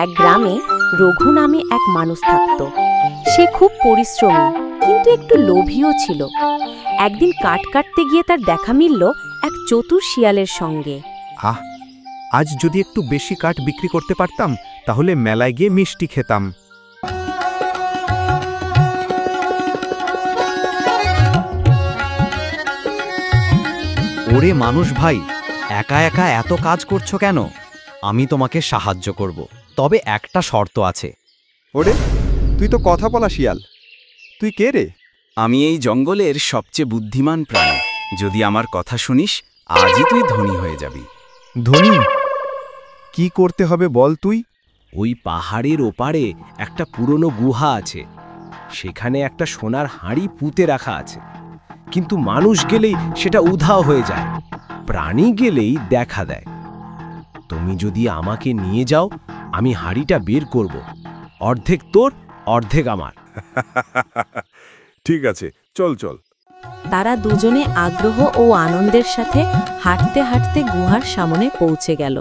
এক গ্রামে রঘু নামে এক মানুষ থাকত। সে খুব পরিশ্রমী কিন্তু একটু লোভীও ছিল। একদিন কাঠ কাটতে গিয়ে তার দেখা মিলল এক চতুর শিয়ালের সঙ্গে। আজ যদি একটু বেশি কাঠ বিক্রি করতে পারতাম তাহলে মেলায় গিয়ে মিষ্টি খেতাম। ওরে মানুষ ভাই, একা একা এত কাজ করছো কেন? আমি তোমাকে সাহায্য করব, তবে একটা শর্ত আছে। ওরে, তুই তো কথা বলা শিয়াল, তুই কে রে? আমি এই জঙ্গলের সবচেয়ে বুদ্ধিমান প্রাণী। যদি আমার কথা শুনিস, আজই তুই ধনী হয়ে যাবি। ধনী? কি করতে হবে বল তুই? ওই পাহাড়ের ওপারে একটা পুরনো গুহা আছে, সেখানে একটা সোনার হাঁড়ি পুঁতে রাখা আছে, কিন্তু মানুষ গেলেই সেটা উধাও হয়ে যায়, প্রাণী গেলেই দেখা দেয়। তুমি যদি আমাকে নিয়ে যাও, আমি হাঁড়িটা বের করব, অর্ধেক তোর অর্ধেক আমার। ঠিক আছে, চল চল। তারা দুজনে আগ্রহ ও আনন্দের সাথে হাঁটতে হাঁটতে গুহার সামনে পৌঁছে গেল।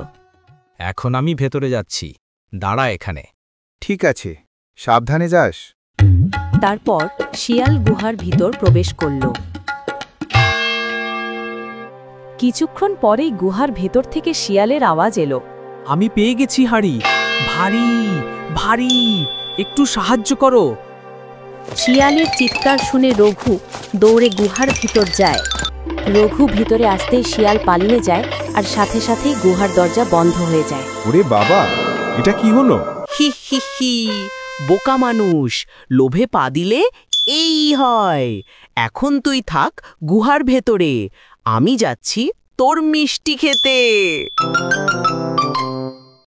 এখন আমি ভেতরে যাচ্ছি, দাঁড়া এখানে। ঠিক আছে, সাবধানে যাস। তারপর শিয়াল গুহার ভিতর প্রবেশ করল। কিছুক্ষণ পরেই গুহার ভেতর থেকে শিয়ালের আওয়াজ এলো। আমি পেয়ে গেছি হাঁড়ি, ভারী ভারী, একটু সাহায্য করো। শিয়ালের চিৎকার শুনে রঘু দৌড়ে গুহার ভিতর যায়। রঘু ভিতরে আসতেই শিয়াল পালিয়ে যায়, আর সাথে সাথেই গুহার দরজা বন্ধ হয়ে যায়। ওরে বাবা, এটা কি হলো? হি হি হি, বোকা মানুষ, লোভে পা দিলে এই হয়। এখন তুই থাক গুহার ভেতরে, আমি যাচ্ছি তোর মিষ্টি খেতে।